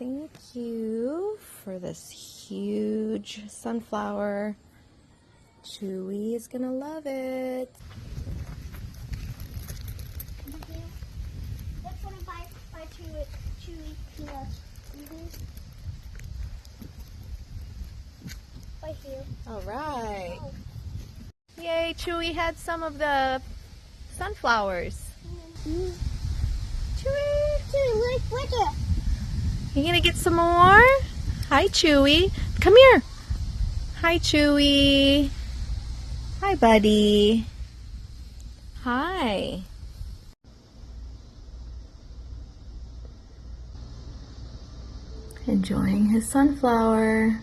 Thank you for this huge sunflower. Chewy is gonna love it. That's one of my Chewy peanuts. Right here. All right. Yay, Chewy had some of the sunflowers. Chewy! Look it. You gonna get some more? Hi, Chewy. Come here. Hi, Chewy. Hi, buddy. Hi. Enjoying his sunflower.